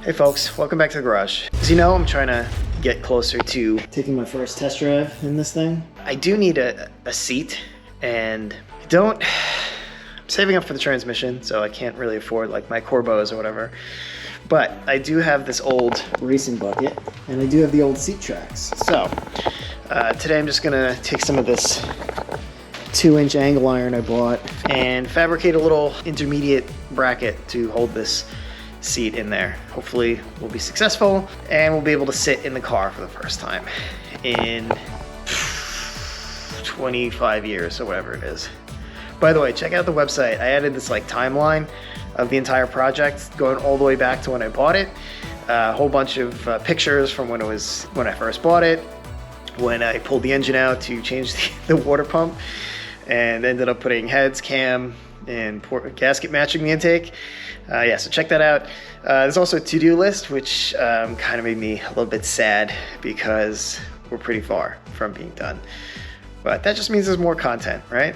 Hey folks, welcome back to the garage. As you know, I'm trying to get closer to taking my first test drive in this thing. I do need a seat, and I'm saving up for the transmission, so I can't really afford like my Corbos or whatever. But I do have this old racing bucket, and I do have the old seat tracks. So today I'm just gonna take some of this 2-inch angle iron I bought and fabricate a little intermediate bracket to hold this seat in there. Hopefully we'll be successful and we'll be able to sit in the car for the first time in 25 years or whatever it is. By the way, check out the website. I added this like timeline of the entire project going all the way back to when I bought it. A whole bunch of pictures from when I first bought it, when I pulled the engine out to change the water pump and ended up putting heads, cam, and gasket matching the intake. Yeah, so check that out. There's also a to-do list, which kind of made me a little bit sad because we're pretty far from being done. But that just means there's more content, right?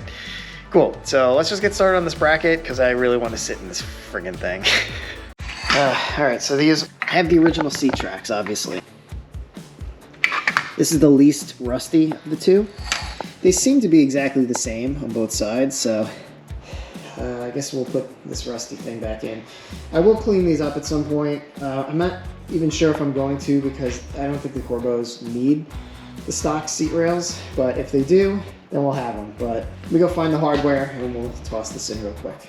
Cool, so let's just get started on this bracket because I really want to sit in this friggin' thing. All right, so I have the original seat tracks, obviously. This is the least rusty of the two. They seem to be exactly the same on both sides, so I guess we'll put this rusty thing back in. I will clean these up at some point. I'm not even sure if I'm going to because I don't think the Corbos need the stock seat rails, but if they do, then we'll have them. But let me go find the hardware and we'll toss this in real quick.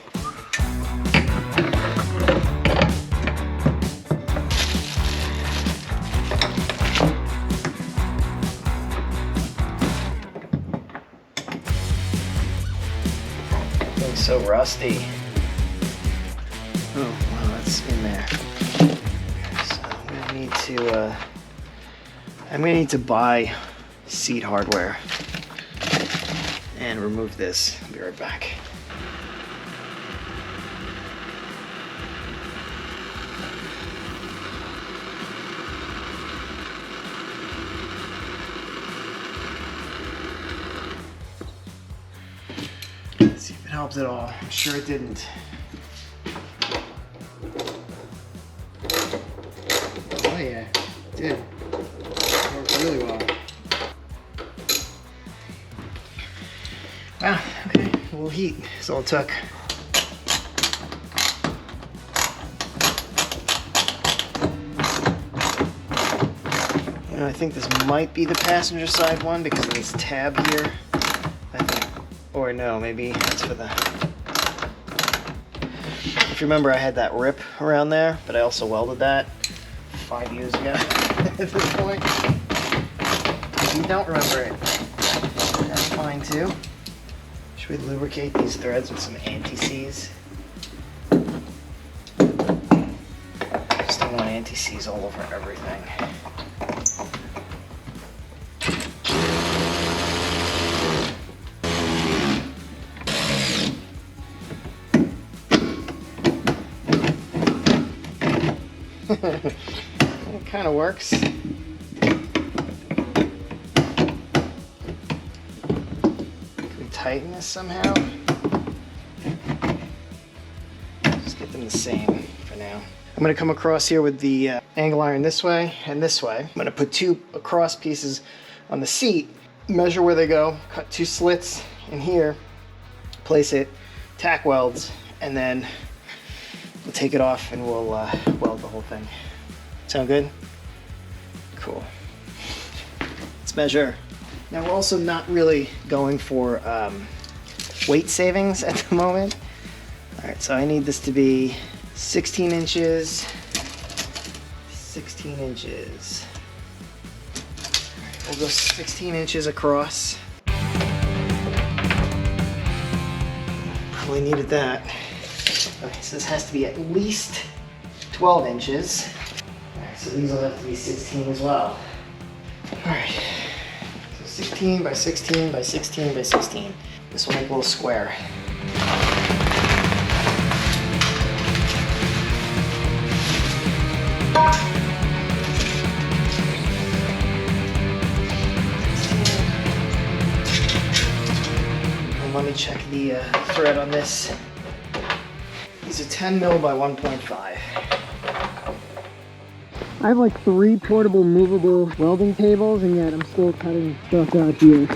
It's so rusty. Oh, wow, that's in there. So I'm gonna need to buy seat hardware and remove this. I'll be right back. Let's see if it helps at all. I'm sure it didn't. Oh yeah, it did. It worked really well. Wow, okay, a little heat is all it took. You know, I think this might be the passenger side one because of this tab here. I think, or no, maybe that's for the... If you remember, I had that rip around there, but I also welded that 5 years ago at this point. If you don't remember it, that's fine too. Should we lubricate these threads with some anti-seize? Just don't want anti-seize all over everything. It kind of works. Tighten this somehow. Just get them the same for now. I'm going to come across here with the angle iron this way and this way. I'm going to put 2 across pieces on the seat, measure where they go, cut 2 slits in here, place it, tack welds, and then we'll take it off and we'll weld the whole thing. Sound good? Cool. Let's measure. Now we're also not really going for weight savings at the moment. All right, so I need this to be 16 inches, 16 inches. All right, we'll go 16 inches across. Probably needed that. Okay, so this has to be at least 12 inches. All right, so these will have to be 16 as well. All right. 16 by 16 by 16 by 16. This will make a little square. And let me check the thread on this. These are 10 mil by 1.5. I have like 3 portable movable welding tables, and yet I'm still cutting stuff out here.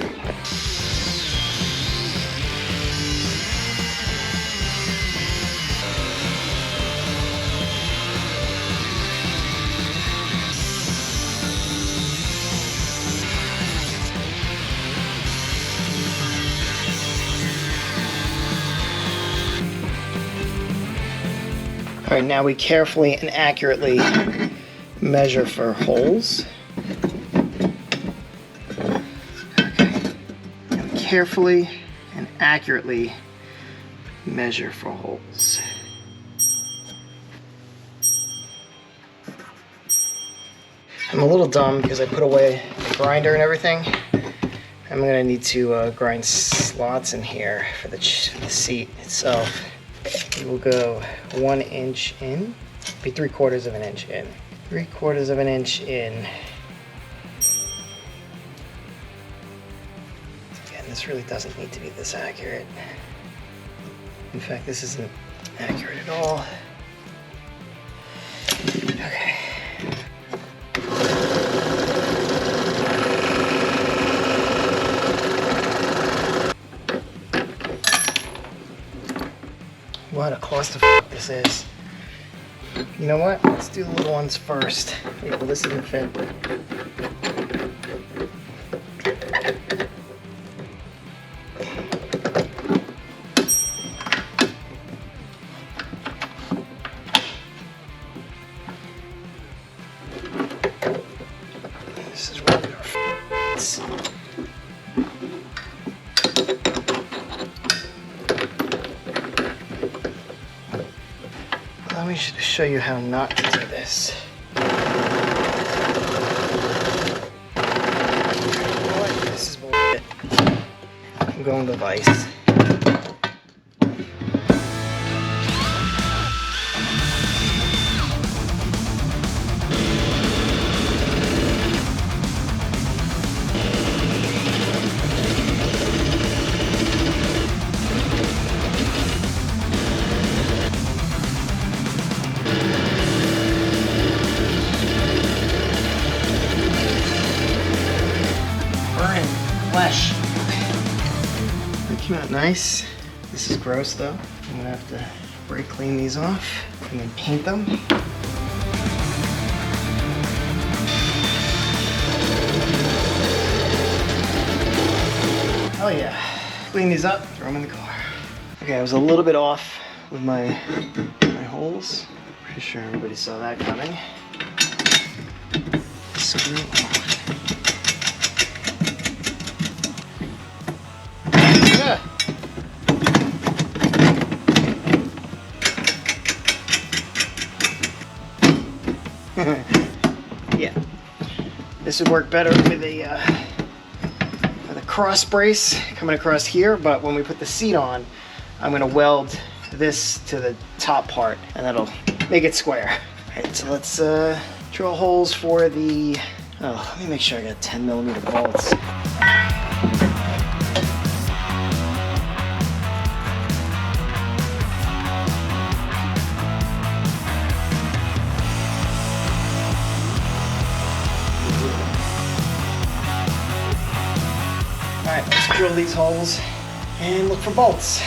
All right, now we carefully and accurately measure for holes. Okay. Now we carefully and accurately measure for holes. I'm a little dumb because I put away the grinder and everything. I'm gonna need to grind slots in here for the seat itself. We will go 1 inch in, be 3/4 of an inch in. 3/4 of an inch in. Again, this really doesn't need to be this accurate. In fact, this isn't accurate at all. Okay. What a clusterfuck this is. You know what? Let's do the little ones first. Wait, well, this isn't fit. This is where our fits. Let me show you how not to do this. This is bullshit. I'm going to vice. Flesh. That came out nice. This is gross though. I'm gonna have to brake clean these off and then paint them. Oh yeah. Clean these up, throw them in the car. Okay, I was a little bit off with my holes. Pretty sure everybody saw that coming. Screw off. Yeah, this would work better with a cross brace coming across here, but when we put the seat on, I'm going to weld this to the top part and that'll make it square. All right, so let's drill holes for the, let me make sure I got 10mm bolts. Alright, let's drill these holes and look for bolts.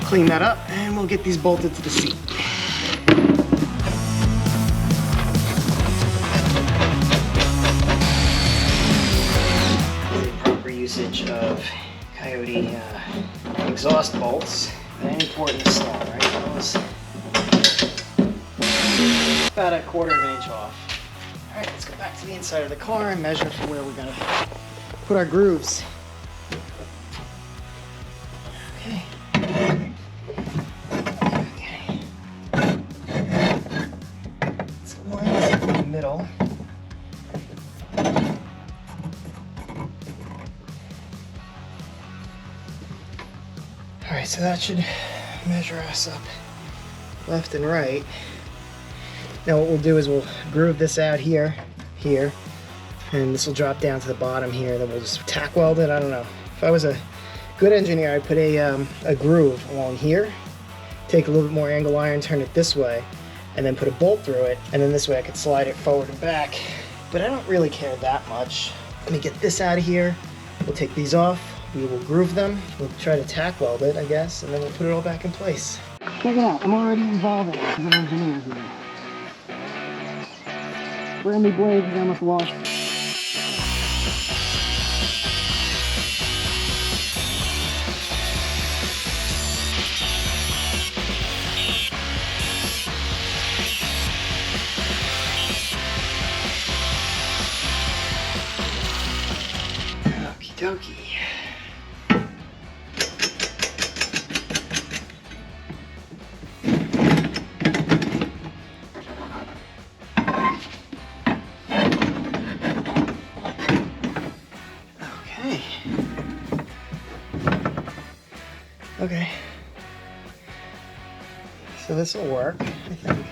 Clean that up and we'll get these bolted to the seat. Usage of Coyote exhaust bolts. Very important to install, right? Those about 1/4 of an inch off. All right, let's go back to the inside of the car and measure for where we're gonna put our grooves. Okay. Okay. Let's line this up in the middle. All right, so that should measure us up left and right. Now what we'll do is we'll groove this out here, and this will drop down to the bottom here, and then we'll just tack weld it. I don't know. If I was a good engineer, I'd put a groove along here, take a little bit more angle iron, turn it this way, and then put a bolt through it, and then this way I could slide it forward and back. But I don't really care that much. Let me get this out of here. We'll take these off. We will groove them. We'll try to tack weld it, I guess, and then we'll put it all back in place. Check it out. I'm already involved in it as an engineer here. Brand new blades, I almost lost. Okie dokie. Okay, so this will work, I think.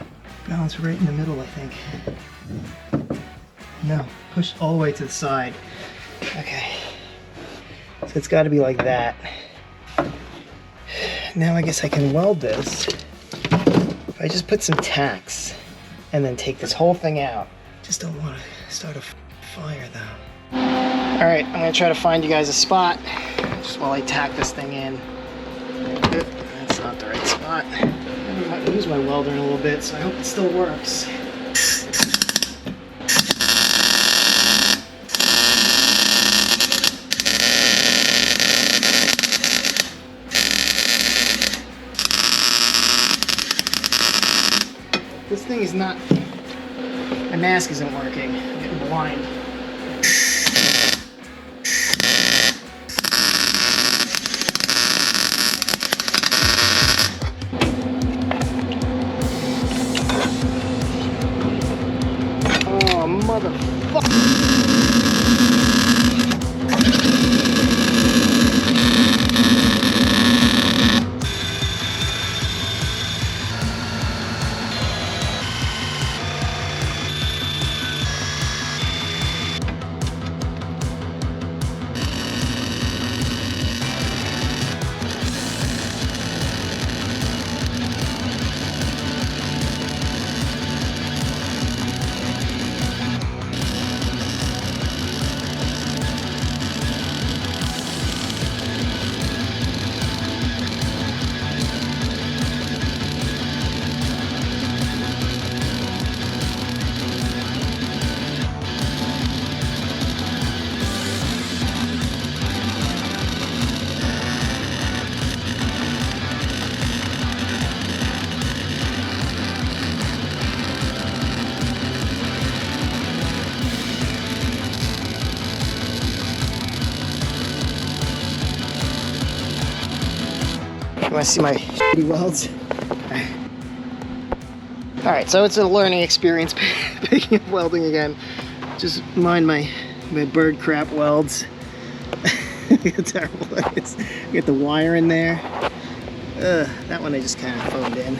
Balance right in the middle, I think. No, push all the way to the side. Okay, so it's got to be like that. Now I guess I can weld this. If I just put some tacks and then take this whole thing out. Just don't want to start a fire though. All right, I'm gonna try to find you guys a spot just while I tack this thing in. That's not the right spot. I might use my welder in a little bit, so I hope it still works. This thing is not... My mask isn't working. I'm getting blind. You want to see my shitty welds? Alright, so it's a learning experience picking up welding again. Just mind my bird crap welds. Look how terrible that is. Get the wire in there. That one I just kind of phoned in.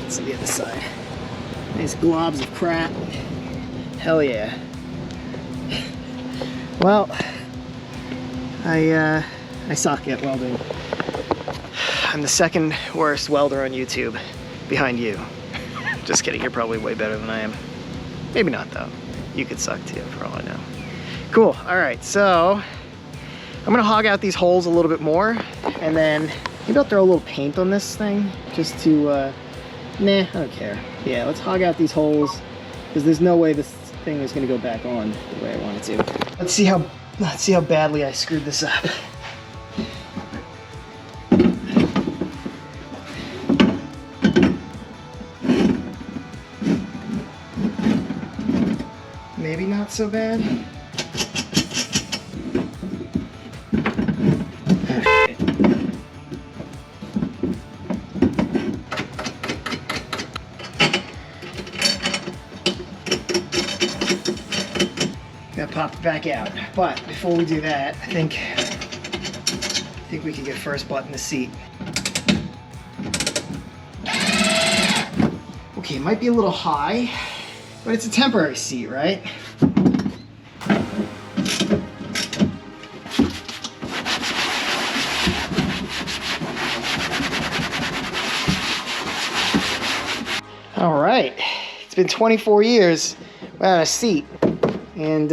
Let's see the other side. These globs of crap. Hell yeah. Well, I suck at welding. I'm the second worst welder on YouTube, behind you. Just kidding, you're probably way better than I am. Maybe not though. You could suck too, for all I know. Cool, all right, so I'm gonna hog out these holes a little bit more, and then maybe I'll throw a little paint on this thing, just to, nah, I don't care. Yeah, let's hog out these holes, because there's no way this thing is gonna go back on the way I want it to. Let's see how badly I screwed this up. Maybe not so bad. Gotta pop it back out. But before we do that, I think we can get first butt in the seat. Okay, Okay, might be a little high, but it's a temporary seat, right? All right, it's been 24 years without a seat. And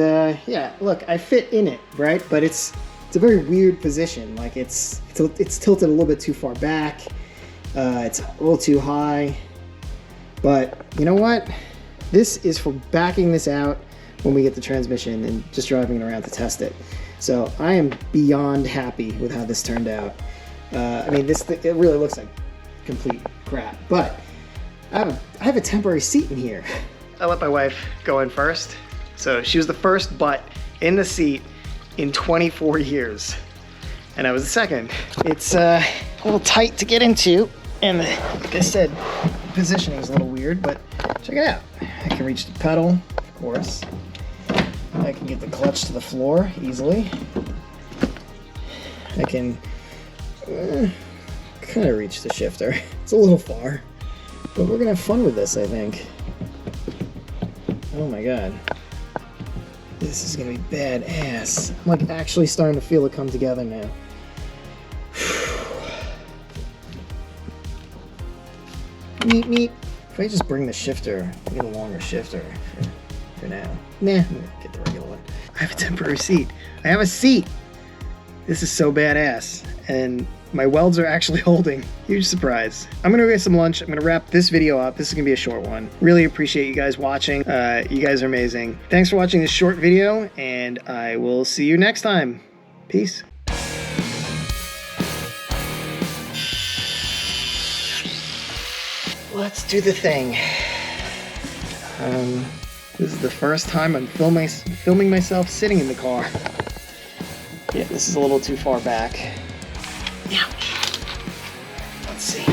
yeah, look, I fit in it, right? But it's a very weird position. Like it's tilted a little bit too far back. It's a little too high. But you know what? This is for backing this out when we get the transmission and just driving it around to test it. So I am beyond happy with how this turned out. I mean, it really looks like complete crap, but I have a temporary seat in here. I let my wife go in first. So she was the first butt in the seat in 24 years. And I was the second. It's a little tight to get into. And like I said, positioning is a little weird, but check it out. I can reach the pedal, of course. I can get the clutch to the floor easily. I can kind of reach the shifter. It's a little far, but we're gonna have fun with this, I think. Oh my God. This is gonna be badass. I'm like actually starting to feel it come together now. Meep meep. If I just bring the shifter, get a longer shifter for now. Nah, I'm gonna get the regular one. I have a temporary seat. I have a seat. This is so badass. And my welds are actually holding. Huge surprise. I'm gonna go get some lunch. I'm gonna wrap this video up. This is gonna be a short one. Really appreciate you guys watching. You guys are amazing. Thanks for watching this short video, and I will see you next time. Peace. Let's do the thing. This is the first time I'm filming myself sitting in the car. Yeah, this is a little too far back. Ouch. Let's see.